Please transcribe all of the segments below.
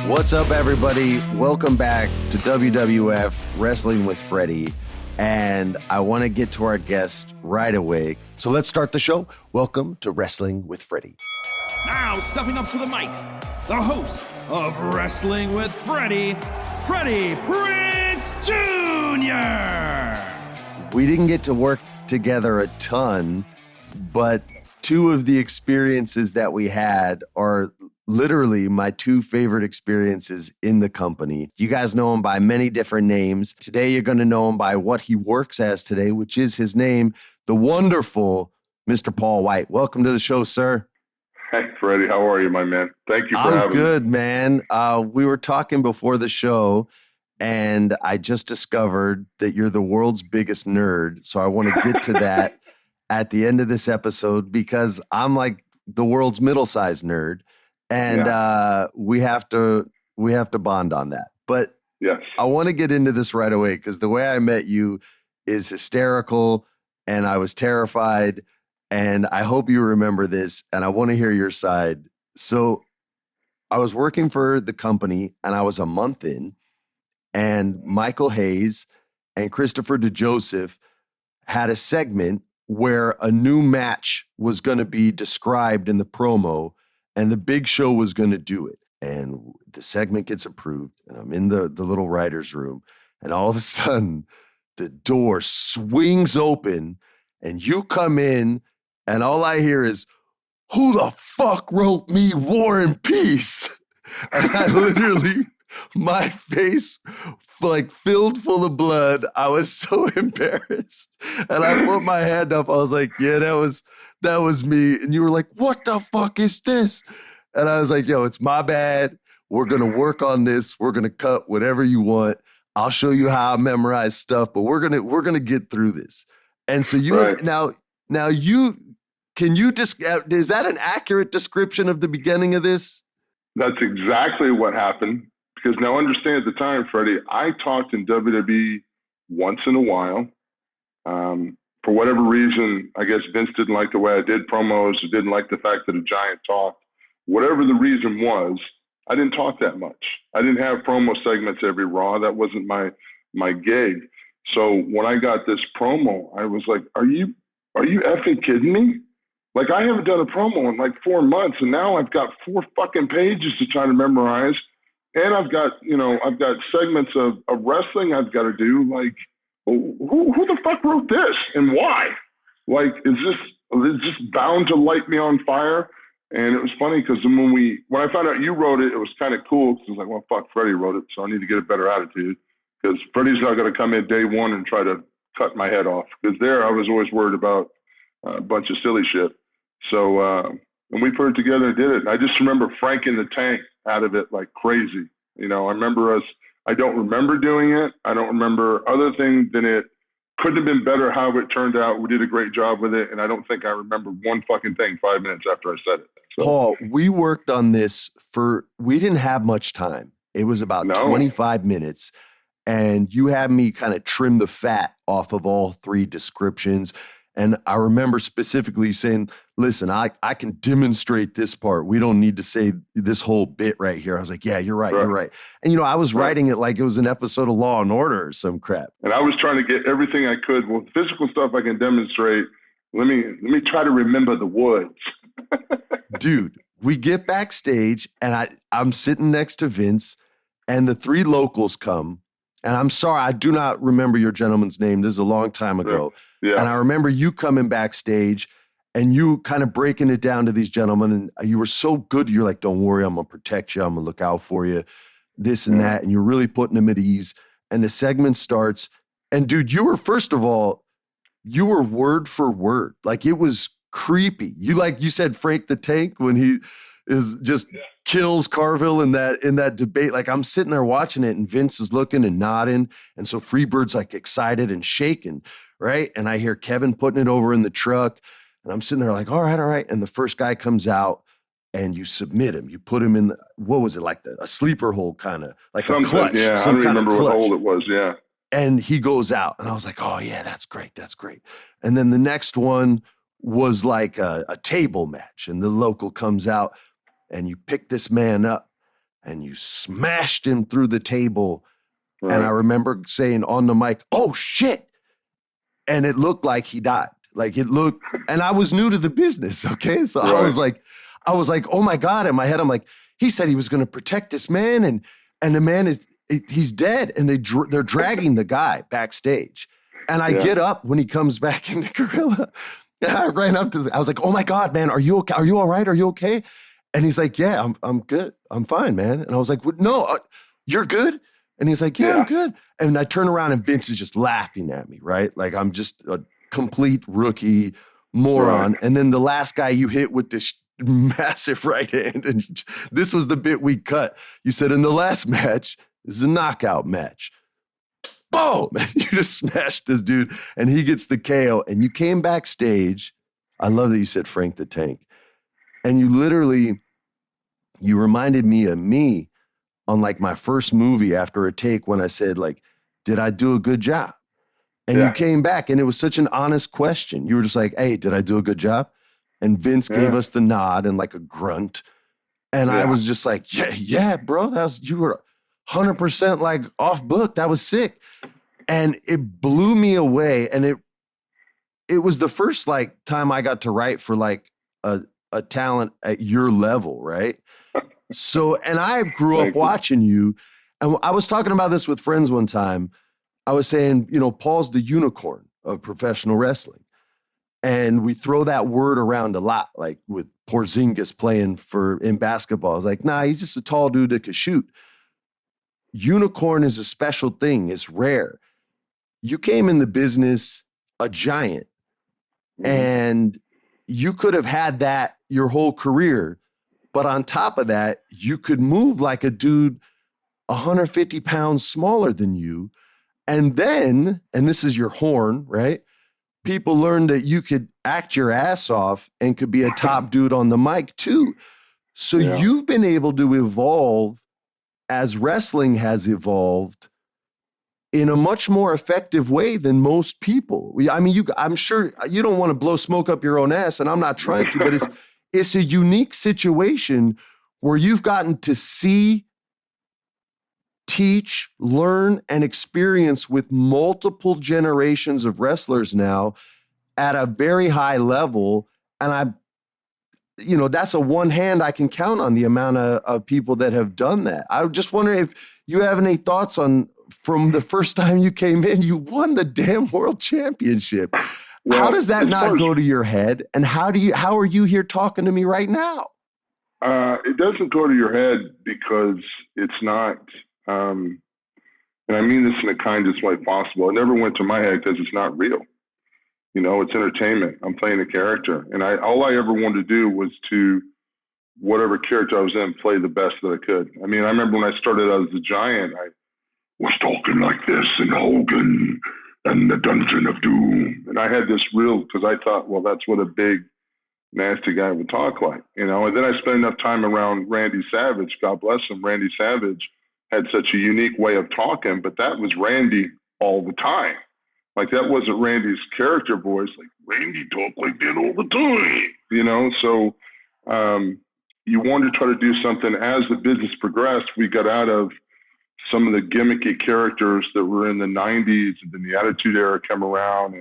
What's up, everybody? Welcome back to WWF Wrestling with Freddie. And I want to get to our guest right away. So let's start the show. Welcome to Wrestling with Freddie. Now, stepping up to the mic, the host of Wrestling with Freddie, Freddie Prinze Jr. We didn't get to work together a ton, but two of the experiences that we had are literally my two favorite experiences in the company. You guys know him by many different names. Today, you're going to know him by what he works as today, which is his name, the wonderful Mr. Paul Wight. Welcome to the show, sir. Hey, Freddie. How are you, my man? Thank you for having me. I'm good, man. We were talking before the show, and I just discovered that you're the world's biggest nerd. So I want to get to that at the end of this episode because I'm like the world's middle-sized nerd. And we have to bond on that. But yes, I want to get into this right away because the way I met you is hysterical and I was terrified. And I hope you remember this and I want to hear your side. So I was working for the company and I was a month in, and Michael Hayes and Christopher DeJoseph had a segment where a new match was going to be described in the promo. And the Big Show was going to do it. And the segment gets approved. And I'm in the little writer's room. And all of a sudden, the door swings open. And you come in. And all I hear is, "Who the fuck wrote me War and Peace?" And I literally, my face like filled full of blood. I was so embarrassed. And I put my hand up. I was like, yeah, that was me. And you were like, "What the fuck is this?" And I was like, yo, it's my bad. We're going to work on this. We're going to cut whatever you want. I'll show you how I memorize stuff, but we're going to get through this. And so you, right. now can you just, is that an accurate description of the beginning of this? That's exactly what happened. Because now understand at the time, Freddie, I talked in WWE once in a while. For whatever reason, I guess Vince didn't like the way I did promos, or didn't like the fact that a giant talked. Whatever the reason was, I didn't talk that much. I didn't have promo segments every Raw. That wasn't my gig. So when I got this promo, I was like, are you effing kidding me? Like, I haven't done a promo in like 4 months, and now I've got 4 fucking pages to try to memorize. And I've got segments of wrestling I've got to do. Like, who the fuck wrote this and why? Like, is this bound to light me on fire? And it was funny because when I found out you wrote it, it was kind of cool because I was like, well, fuck, Freddie wrote it, so I need to get a better attitude because Freddie's not going to come in day one and try to cut my head off. Because there I was always worried about a bunch of silly shit. So, and we put it together and did it. And I just remember Franking the Tank out of it like crazy. You know, I don't remember doing it. I don't remember other things than it couldn't have been better how it turned out. We did a great job with it. And I don't think I remember one fucking thing 5 minutes after I said it. So. Paul, we worked on this we didn't have much time. It was about 25 minutes. And you had me kind of trim the fat off of all 3 descriptions. And I remember specifically saying, listen, I can demonstrate this part. We don't need to say this whole bit right here. I was like, yeah, you're right. You're right. And, I was writing it like it was an episode of Law and Order or some crap. And I was trying to get everything I could. Well, physical stuff I can demonstrate. Let me try to remember the woods. Dude, we get backstage and I'm sitting next to Vince and the 3 locals come. And I'm sorry, I do not remember your gentleman's name. This is a long time ago. Yeah. And I remember you coming backstage and you kind of breaking it down to these gentlemen. And you were so good. You're like, don't worry, I'm going to protect you. I'm going to look out for you, this and that. And you're really putting them at ease. And the segment starts. And dude, first of all, you were word for word. Like, it was creepy. You said Frank the Tank when he is just kills Carville in that debate. Like, I'm sitting there watching it and Vince is looking and nodding. And so Freebird's like excited and shaking, right? And I hear Kevin putting it over in the truck and I'm sitting there like, all right. And the first guy comes out and you submit him. You put him in what was it, like a sleeper hold, kind of like a clutch. Yeah, I don't remember what hold it was, yeah. And he goes out and I was like, oh yeah, that's great. And then the next one was like a table match and the local comes out and you pick this man up and you smashed him through the table. Right. And I remember saying on the mic, "Oh shit." And it looked like he died. Like it looked, and I was new to the business. Okay. So Right. I was like, oh my God. In my head, I'm like, he said he was going to protect this man. And the man he's dead. And they're dragging the guy backstage. And I get up when he comes back in the gorilla. And I ran up I was like, oh my God, man, are you okay? Are you all right? Are you okay? And he's like, yeah, I'm good. I'm fine, man. And I was like, no, you're good. And he's like, yeah, I'm good. And I turn around and Vince is just laughing at me, right? Like I'm just a complete rookie moron. Right. And then the last guy you hit with this massive right hand, and this was the bit we cut. You said in the last match, this is a knockout match. Boom! You just smashed this dude and he gets the KO. And you came backstage. I love that you said Frank the Tank. And you reminded me of me on like my first movie after a take when I said like, did I do a good job? And you came back and it was such an honest question. You were just like, hey, did I do a good job? And Vince gave us the nod and like a grunt. And I was just like, yeah, bro, you were 100% like off book. That was sick. And it blew me away. And it was the first like time I got to write for like a talent at your level, right? So, and I grew up watching you. And I was talking about this with friends one time. I was saying, Paul's the unicorn of professional wrestling. And we throw that word around a lot, like with Porzingis playing in basketball. I was like, nah, he's just a tall dude that could shoot. Unicorn is a special thing. It's rare. You came in the business a giant, and you could have had that your whole career. But on top of that, you could move like a dude 150 pounds smaller than you. And then, and this is your horn, right? People learned that you could act your ass off and could be a top dude on the mic too. So you've been able to evolve as wrestling has evolved in a much more effective way than most people. I mean, I'm sure you don't want to blow smoke up your own ass, and I'm not trying to, but it's a unique situation where you've gotten to see, teach, learn, and experience with multiple generations of wrestlers now at a very high level. And that's a one hand I can count on the amount of people that have done that. I just wonder if you have any thoughts on, from the first time you came in, you won the damn world championship. Well, how does that not go to your head? And how are you here talking to me right now? It doesn't go to your head because it's not, and I mean this in the kindest way possible. It never went to my head because it's not real. It's entertainment. I'm playing a character. And all I ever wanted to do was to, whatever character I was in, play the best that I could. I mean, I remember when I started out as a giant, I was talking like this in Hogan and the Dungeon of Doom. And I had this because I thought, well, that's what a big, nasty guy would talk like, And then I spent enough time around Randy Savage. God bless him. Randy Savage had such a unique way of talking, but that was Randy all the time. Like, that wasn't Randy's character voice. Like, Randy talked like that all the time, So you wanted to try to do something. As the business progressed, we got out of some of the gimmicky characters that were in the 90s, and then the Attitude Era came around,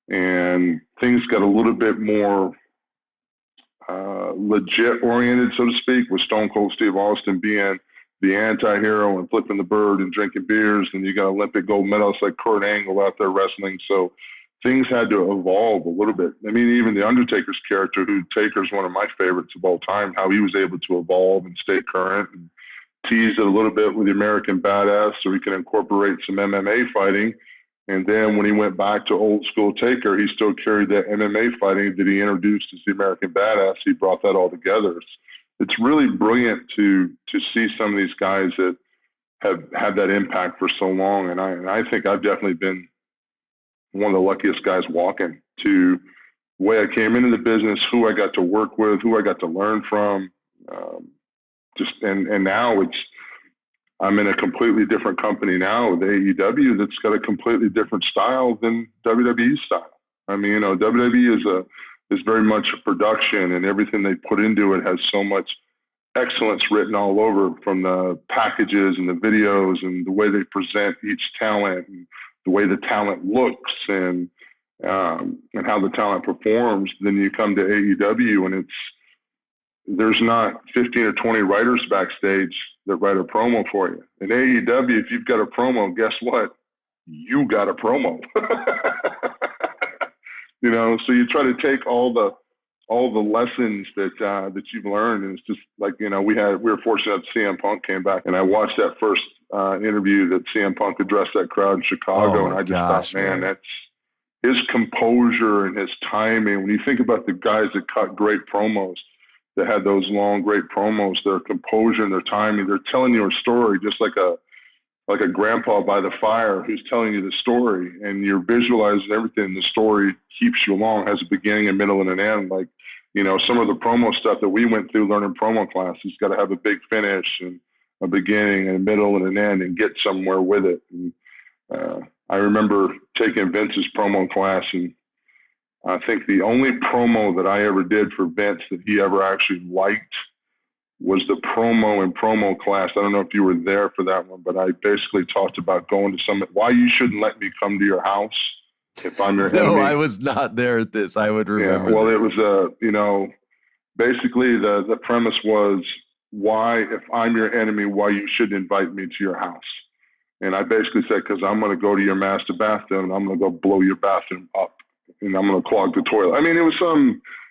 and things got a little bit more legit oriented, so to speak, with Stone Cold Steve Austin being the anti-hero and flipping the bird and drinking beers, and you got Olympic gold medalists like Kurt Angle out there wrestling. So things had to evolve a little bit. I mean, even the Undertaker's character, who Taker's one of my favorites of all time, how he was able to evolve and stay current and tease it a little bit with the American Badass so he can incorporate some MMA fighting. And then when he went back to old school Taker, he still carried that MMA fighting that he introduced as the American Badass. He brought that all together. It's really brilliant to see some of these guys that have had that impact for so long. And I think I've definitely been one of the luckiest guys walking, to the way I came into the business, who I got to work with, who I got to learn from. And now I'm in a completely different company now with AEW that's got a completely different style than WWE style. I mean, WWE is very much a production, and everything they put into it has so much excellence written all over, from the packages and the videos and the way they present each talent and the way the talent looks and how the talent performs. Then you come to AEW and there's not 15 or 20 writers backstage that write a promo for you. In AEW, if you've got a promo, guess what? You got a promo. So you try to take all the lessons that you've learned, and it's just like, we were fortunate that CM Punk came back, and I watched that first interview that CM Punk addressed that crowd in Chicago, and I just thought, man, that's his composure and his timing. When you think about the guys that cut great promos, that had those long, great promos, their composure and their timing, they're telling you a story just like a grandpa by the fire who's telling you the story, and you're visualizing everything. The story keeps you along, has a beginning, a middle, and an end. Like, some of the promo stuff that we went through learning promo classes got to have a big finish and a beginning and a middle and an end and get somewhere with it. And I remember taking Vince's promo class, and I think the only promo that I ever did for Vince that he ever actually liked was the promo and promo class. I don't know if you were there for that one, but I basically talked about going to why you shouldn't let me come to your house if I'm your enemy. No, I was not there at this. I would remember. Yeah, well, this. It was basically the premise was, why, if I'm your enemy, why you shouldn't invite me to your house. And I basically said, because I'm going to go to your master bathroom and I'm going to go blow your bathroom up and I'm going to clog the toilet. I mean, it was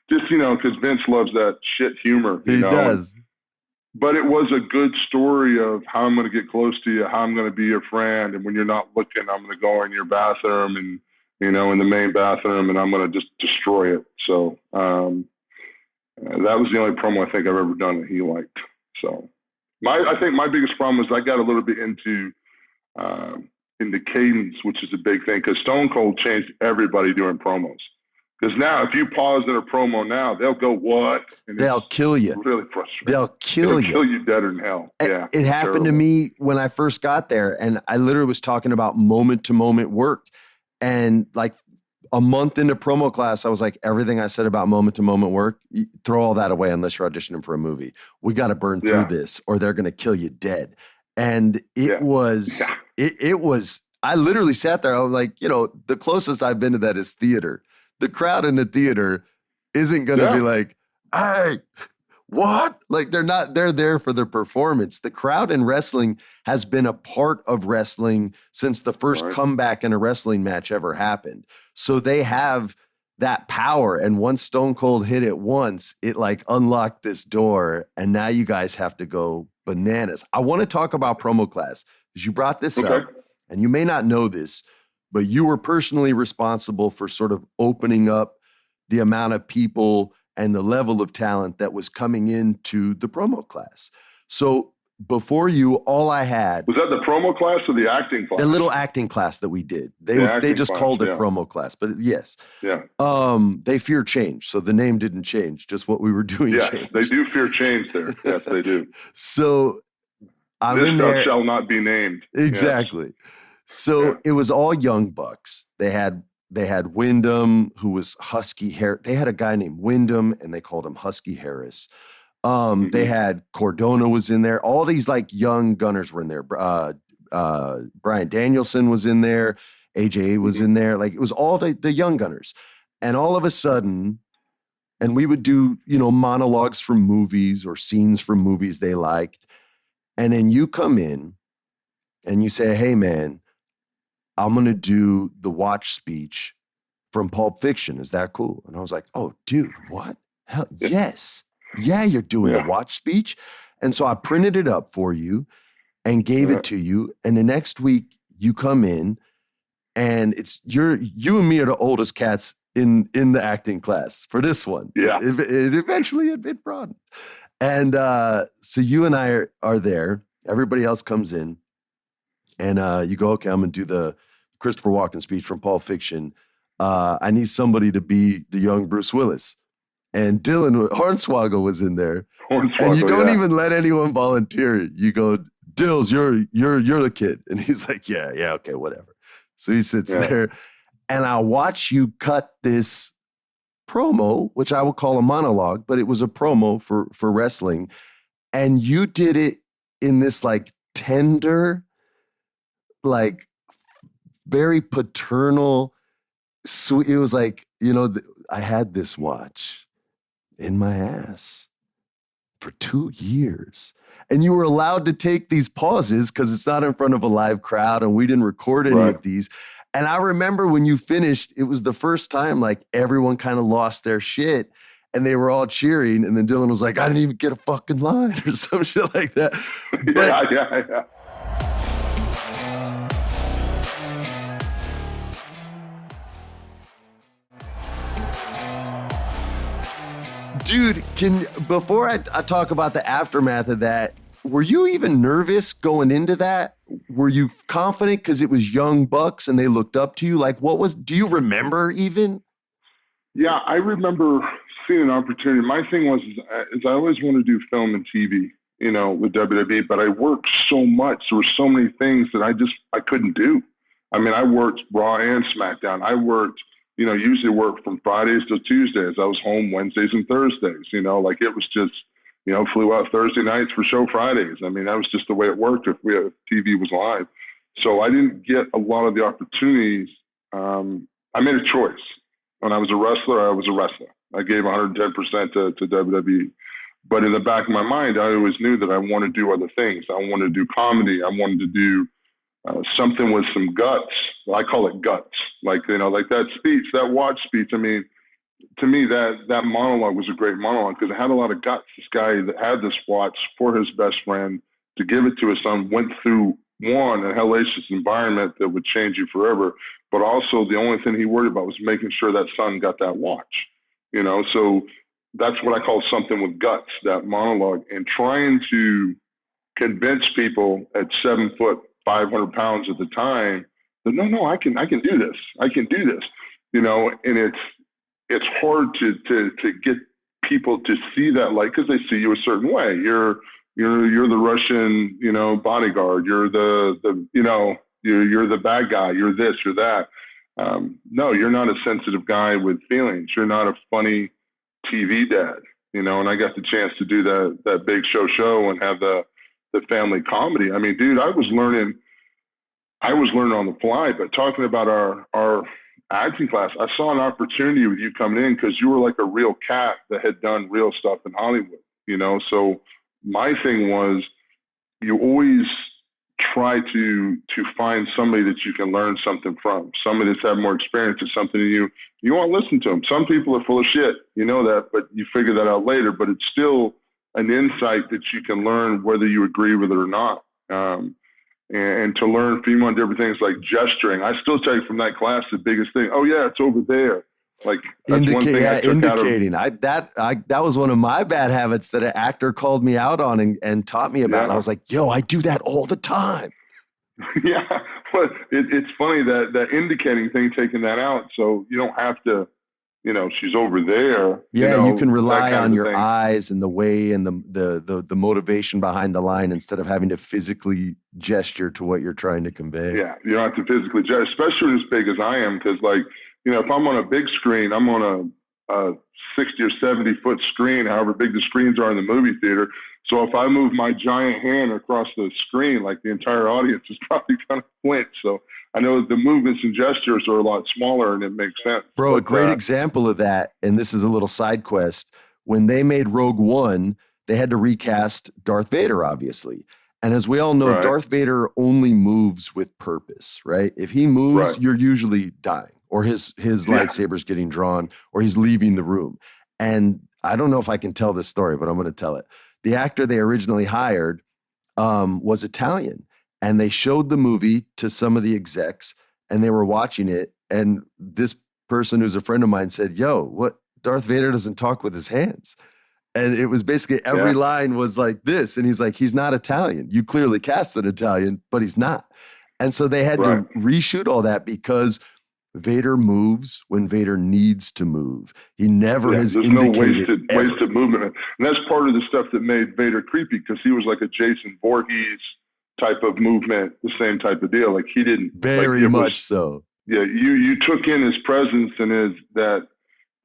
because Vince loves that shit humor. He does. But it was a good story of how I'm going to get close to you, how I'm going to be your friend. And when you're not looking, I'm going to go in your bathroom and, in the main bathroom, and I'm going to just destroy it. So that was the only promo I think I've ever done that he liked. So I think my biggest problem is I got a little bit into cadence, which is a big thing, because Stone Cold changed everybody doing promos. Because now, if you pause in a promo now, they'll go, what? And they'll kill you. Really frustrating. They'll kill you deader than hell. Yeah. It happened to me when I first got there, and I literally was talking about moment-to-moment work. And like a month into promo class, I was like, everything I said about moment-to-moment work, throw all that away unless you're auditioning for a movie. We got to burn through this, or they're going to kill you dead. And it was, I literally sat there. I was like, the closest I've been to that is theater. The crowd in the theater isn't going to be like, hey, what? Like they're there for the performance. The crowd in wrestling has been a part of wrestling since the first comeback in a wrestling match ever happened. So they have that power. And once Stone Cold hit it once, it like unlocked this door. And now you guys have to go bananas. I want to talk about promo class because you brought this up, and you may not know this, but you were personally responsible for sort of opening up the amount of people and the level of talent that was coming into the promo class. So before you, all I had was that the promo class or the acting class? The little acting class that we did. They just called it promo class, but yes. Yeah. They fear change. So the name didn't change, just what we were doing. Yes, changed. They do fear change there. Yes, they do. So I'm this in there. Shall not be named. Exactly. Yes. So it was all young bucks. They had Wyndham, who was Husky hair. They had a guy named Wyndham, and they called him Husky Harris. They had Cordona was in there. All these like young gunners were in there. Bryan Danielson was in there. AJ was in there. Like it was all the young gunners. And all of a sudden, and we would do, monologues from movies or scenes from movies they liked. And then you come in and you say, hey man, I'm going to do the watch speech from Pulp Fiction. Is that cool? And I was like, oh, dude, what? Hell, yes. Yeah, you're doing the watch speech. And so I printed it up for you and gave it to you. And the next week you come in and you and me are the oldest cats in the acting class for this one. Yeah. It eventually had been broadened. And so you and I are there. Everybody else comes in. And you go, okay, I'm going to do the Christopher Walken speech from Pulp Fiction. I need somebody to be the young Bruce Willis. And Hornswoggle was in there. And you don't even let anyone volunteer. You go, Dills, you're the kid. And he's like, yeah, okay, whatever. So he sits there. And I watch you cut this promo, which I would call a monologue, but it was a promo for wrestling. And you did it in this like tender, like very paternal, sweet. It was like, I had this watch in my ass for 2 years. And you were allowed to take these pauses because it's not in front of a live crowd and we didn't record any of these. And I remember when you finished, it was the first time like everyone kind of lost their shit and they were all cheering. And then Dylan was like, I didn't even get a fucking line or some shit like that. Yeah. Dude, before I talk about the aftermath of that, were you even nervous going into that? Were you confident because it was young bucks and they looked up to you? Like, do you remember even? Yeah, I remember seeing an opportunity. My thing was is I always wanted to do film and TV, with WWE, but I worked so much. There were so many things that I couldn't do. I mean, I worked Raw and SmackDown. I worked, usually worked from Fridays to Tuesdays. I was home Wednesdays and Thursdays, like it was just, flew out Thursday nights for show Fridays. I mean, that was just the way it worked if TV was live. So I didn't get a lot of the opportunities. I made a choice. When I was a wrestler, I was a wrestler. I gave 110% to WWE. But in the back of my mind, I always knew that I wanted to do other things. I wanted to do comedy. I wanted to do something with some guts. I call it guts. Like that speech, that watch speech. I mean, to me, that monologue was a great monologue because it had a lot of guts. This guy that had this watch for his best friend to give it to his son went through a hellacious environment that would change you forever. But also the only thing he worried about was making sure that son got that watch, So that's what I call something with guts, that monologue, and trying to convince people at 7 foot, 500 pounds at the time that no, I can do this. I can do this, and it's hard to get people to see that light because they see you a certain way. You're the Russian, bodyguard. You're you're the bad guy. You're this, you're that. No, you're not a sensitive guy with feelings. You're not a funny TV dad, and I got the chance to do that big show and have the family comedy. I mean, dude, I was learning on the fly, but talking about our acting class, I saw an opportunity with you coming in because you were like a real cat that had done real stuff in Hollywood, So my thing was you always try to find somebody that you can learn something from, somebody that's had more experience or something you want to listen to them. Some people are full of shit, that, but you figure that out later, but it's still an insight that you can learn whether you agree with it or not. And to learn from different things like gesturing. I still tell you from that class, the biggest thing, oh yeah, it's over there. Like that's one thing I took indicating. out of, that was one of my bad habits that an actor called me out on and taught me about. Yeah. I was like, yo, I do that all the time. Yeah, but it's funny that indicating thing, taking that out, so you don't have to, she's over there. Yeah, you can rely on your eyes and the way and the motivation behind the line instead of having to physically gesture to what you're trying to convey. Yeah, you don't have to physically gesture, especially as big as I am, because if I'm on a big screen, I'm on a 60 or 70 foot screen, however big the screens are in the movie theater. So if I move my giant hand across the screen, like the entire audience is probably going to flinch. So I know the movements and gestures are a lot smaller and it makes sense. Bro, a great example of that, and this is a little side quest, when they made Rogue One, they had to recast Darth Vader, obviously. And as we all know, right, Darth Vader only moves with purpose, right? If he moves, right, you're usually dying, or his lightsaber's getting drawn, or he's leaving the room. And I don't know if I can tell this story, but I'm going to tell it. The actor they originally hired was Italian, and they showed the movie to some of the execs, and they were watching it. And this person who's a friend of mine said, yo, what? Darth Vader doesn't talk with his hands. And it was basically every line was like this. And he's like, he's not Italian. You clearly cast an Italian, but he's not. And so they had to reshoot all that because Vader moves when Vader needs to move. He never has indicated no wasted movement. And that's part of the stuff that made Vader creepy, because he was like a Jason Voorhees type of movement, the same type of deal. Like he didn't very much so. Yeah, you took in his presence and the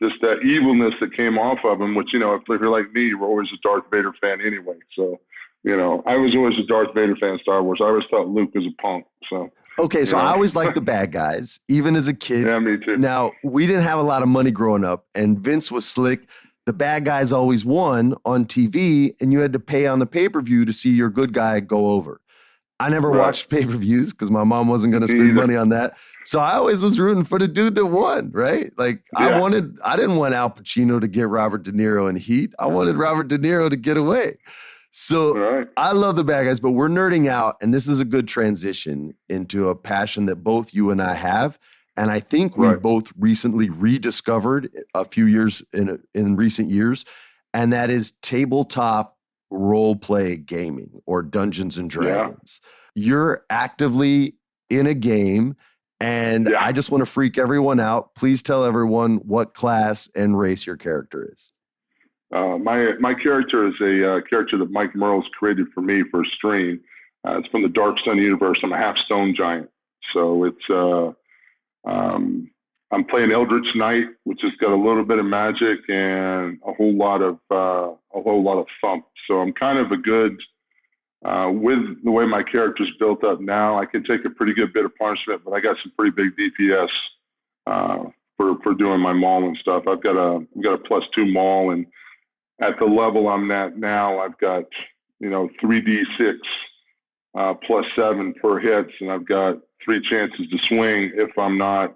just that evilness that came off of him, which, if you're like me, you're always a Darth Vader fan anyway. So, I was always a Darth Vader fan of Star Wars. I always thought Luke was a punk. So, okay. So I always liked the bad guys, even as a kid. Yeah, me too. Now, we didn't have a lot of money growing up, and Vince was slick. The bad guys always won on TV, and you had to pay on the pay-per-view to see your good guy go over. I never watched pay-per-views because my mom wasn't going to spend money on that. So I always was rooting for the dude that won, right? Like I didn't want Al Pacino to get Robert De Niro in Heat. I wanted Robert De Niro to get away. So I love the bad guys, but we're nerding out, and this is a good transition into a passion that both you and I have. And I think we both recently rediscovered a few years in recent years, and that is tabletop role play gaming or Dungeons and Dragons. You're actively in a game, and I just want to freak everyone out. Please tell everyone what class and race your character is. My character is a character that Mike Merle's created for me for a stream. It's from the Dark Sun universe. I'm a half stone giant, so it's I'm playing Eldritch Knight, which has got a little bit of magic and a whole lot of thump. So I'm kind of a good with the way my character's built up now. I can take a pretty good bit of punishment, but I got some pretty big DPS for doing my maul and stuff. I've got a +2 maul, and at the level I'm at now, I've got 3d6 +7 per hits, and I've got 3 chances to swing if I'm not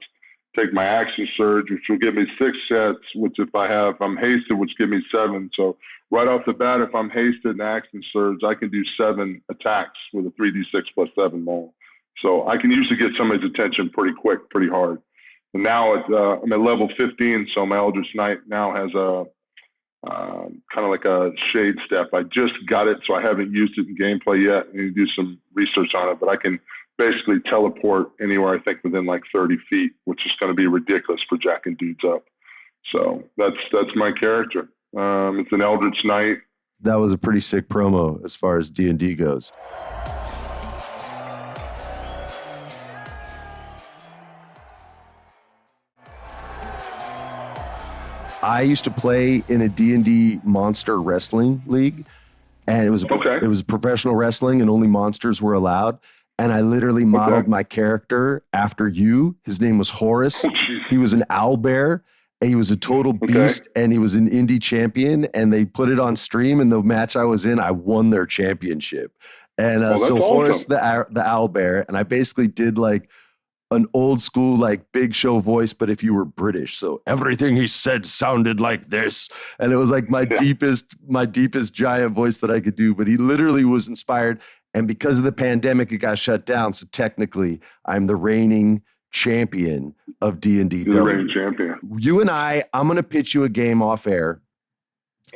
take my action surge, which will give me 6 sets, which if I'm hasted, which give me 7. So right off the bat, if I'm hasted and action surge, I can do 7 attacks with a 3d6 +7 maul. So I can usually get somebody's attention pretty quick, pretty hard. And now I'm at level 15, so my Eldritch Knight now has a kind of like a shade step. I just got it, so I haven't used it in gameplay yet. I need to do some research on it, but I can basically teleport anywhere, I think, within like 30 feet, which is going to be ridiculous for jacking dudes up. So that's my character. It's an Eldritch Knight. That was a pretty sick promo as far as D&D goes. I used to play in a D&D monster wrestling league, and it was professional wrestling, and only monsters were allowed. And I literally modeled my character after you. His name was Horace. He was an owlbear. He was a total beast, and he was an indie champion. And they put it on stream. And the match I was in, I won their championship. And so awesome. Horace, the owlbear, and I basically did like an old school, like Big Show voice, but if you were British. So everything he said sounded like this. And it was like my deepest giant voice that I could do. But he literally was inspired. And because of the pandemic, it got shut down. So technically, I'm the reigning champion of D&D. You're the reigning champion. You and I'm going to pitch you a game off air.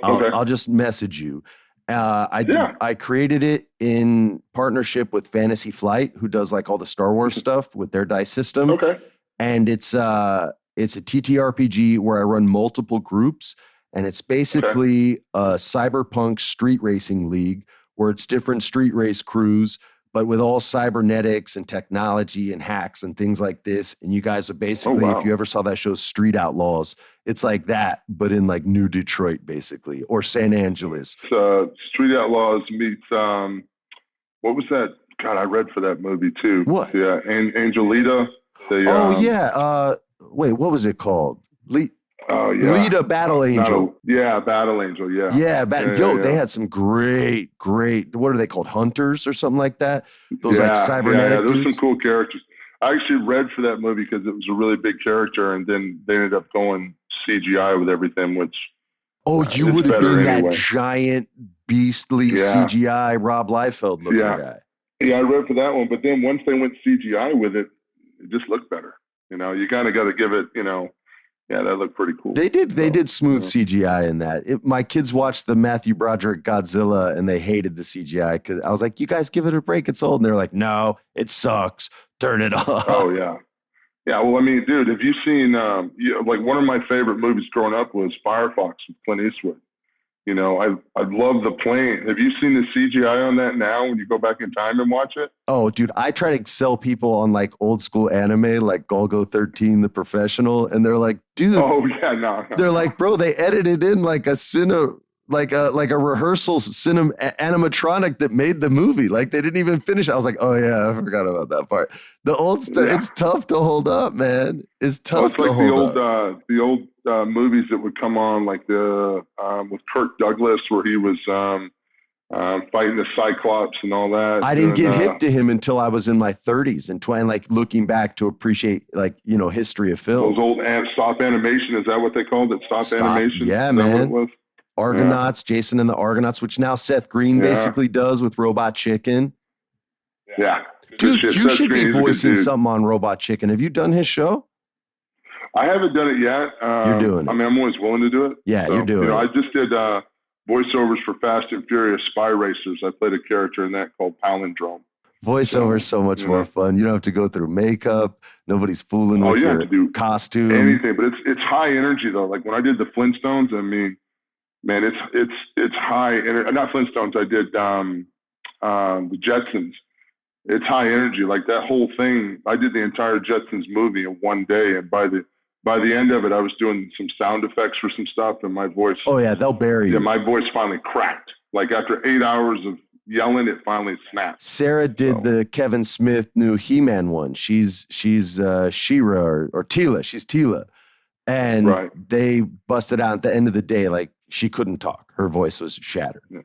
I'll just message you. I created it in partnership with Fantasy Flight, who does like all the Star Wars stuff with their dice system. Okay. And it's a TTRPG where I run multiple groups, and it's basically a cyberpunk street racing league where it's different street race crews, but with all cybernetics and technology and hacks and things like this. And you guys are basically, if you ever saw that show Street Outlaws, it's like that, but in like New Detroit, basically, or San Angeles. Street Outlaws meets, what was that? God, I read for that movie too. What? Yeah, Angelita. Wait, what was it called? Lita Battle Angel. Battle Angel, They had some great, what are they called? Hunters or something like that? Those like cybernetic there's dudes. some cool characters. I actually read for that movie because it was a really big character, and then they ended up going CGI with everything, which you would have been that giant, beastly CGI Rob Liefeld looking guy. Yeah, I read for that one, but then once they went CGI with it, it just looked better. You kind of got to give it, that looked pretty cool. They did smooth CGI in that. My kids watched the Matthew Broderick Godzilla, and they hated the CGI because I was like, "You guys give it a break. It's old." And they're like, "No, it sucks. Turn it off." Oh yeah, yeah. Well, I mean, dude, have you seen like one of my favorite movies growing up was Firefox with Clint Eastwood. You know, I love the plane. Have you seen the CGI on that now when you go back in time and watch it? Oh, dude, I try to sell people on like old school anime, like Golgo 13, The Professional, and they're like, dude. Oh yeah, no. They're like, bro, they edited in like a rehearsal animatronic that made the movie. Like they didn't even finish. I was like, oh yeah, I forgot about that part. The old stuff, it's tough to hold up, man. It's tough to hold up. The old movies that would come on, like the with Kirk Douglas, where he was fighting the Cyclops and all that. I didn't get hip to him until I was in my 30s and like looking back to appreciate like, you know, history of film. Those old stop animation, is that what they called it? Stop animation? Yeah, man. Argonauts, Jason and the Argonauts, which now Seth Green basically does with Robot Chicken. Yeah. Dude, you should be voicing something on Robot Chicken. Have you done his show? I haven't done it yet. You're doing it. I mean, I'm always willing to do it. Yeah, you're doing it. I just did voiceovers for Fast and Furious Spy Racers. I played a character in that called Palindrome. Voiceover is so much more fun. You don't have to go through makeup. Nobody's fooling with your costume. Anything, but it's high energy though. Like when I did the Flintstones, I mean, man, it's high. Not Flintstones. I did the Jetsons. It's high energy. Like that whole thing. I did the entire Jetsons movie in one day, and by the end of it, I was doing some sound effects for some stuff, and my voice. Oh yeah, they'll bury you. Yeah, my voice finally cracked. Like after 8 hours of yelling, it finally snapped. Sarah did the Kevin Smith new He-Man one. She's She-Ra or Tila. She's Tila, and they busted out at the end of the day. Like she couldn't talk. Her voice was shattered. Yeah.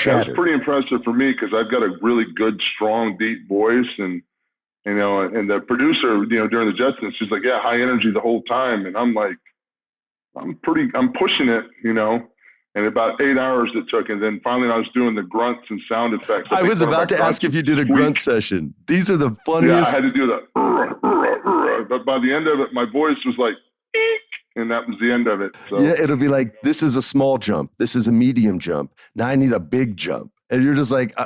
That was pretty impressive for me because I've got a really good, strong, deep voice, and you know, and the producer, you know, during the Jetsons, she's like, yeah, high energy the whole time, and I'm like, I'm pushing it, you know. And about 8 hours it took, and then finally I was doing the grunts and sound effects. I was about to ask if you did a grunt session. These are the funniest. Yeah, I had to do the, but by the end of it, my voice was like, eek, and that was the end of it. So. Yeah, it'll be like, this is a small jump. This is a medium jump. Now I need a big jump. And you're just like,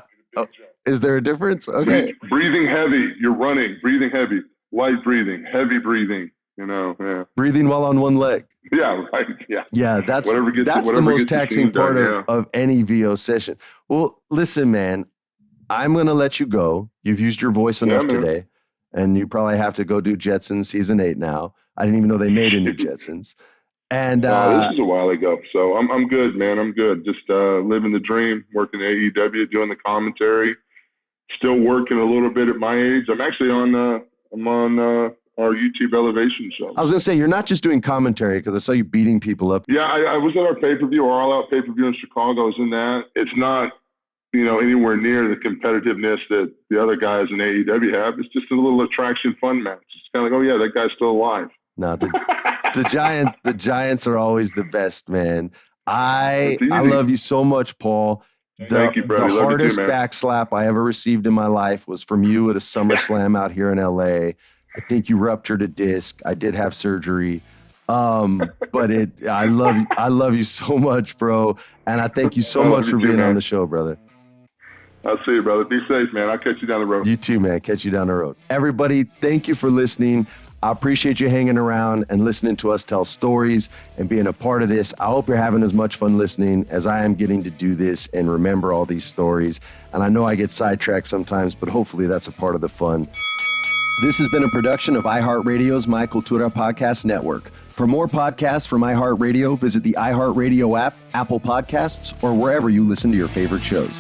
is there a difference? Okay. Breathing heavy. You're running. Breathing heavy. Light breathing. Heavy breathing. You know, yeah. Breathing while on one leg. Yeah, right. Yeah. Yeah, that's the most taxing part of any VO session. Well, listen, man, I'm going to let you go. You've used your voice enough today, and you probably have to go do Jetsons season 8 now. I didn't even know they made a new Jetsons. And this is a while ago, so I'm good, man. I'm good. Just living the dream, working at AEW, doing the commentary. Still working a little bit at my age. I'm actually on our YouTube Elevation show. I was going to say, you're not just doing commentary because I saw you beating people up. Yeah, I was at our pay-per-view, our all-out pay-per-view in Chicago. I was in that. It's not, you know, anywhere near the competitiveness that the other guys in AEW have. It's just a little attraction fun match. It's kind of like, oh yeah, that guy's still alive. No, the Giants are always the best, man. I love you so much, Paul. Thank you, brother. The hardest back slap I ever received in my life was from you at a SummerSlam out here in LA. I think you ruptured a disc. I did have surgery. But I love you so much, bro. And I thank you so much for being on the show, brother. I'll see you, brother. Be safe, man. I'll catch you down the road. You too, man. Catch you down the road. Everybody, thank you for listening. I appreciate you hanging around and listening to us tell stories and being a part of this. I hope you're having as much fun listening as I am getting to do this and remember all these stories. And I know I get sidetracked sometimes, but hopefully that's a part of the fun. This has been a production of iHeartRadio's My Cultura Podcast Network. For more podcasts from iHeartRadio, visit the iHeartRadio app, Apple Podcasts, or wherever you listen to your favorite shows.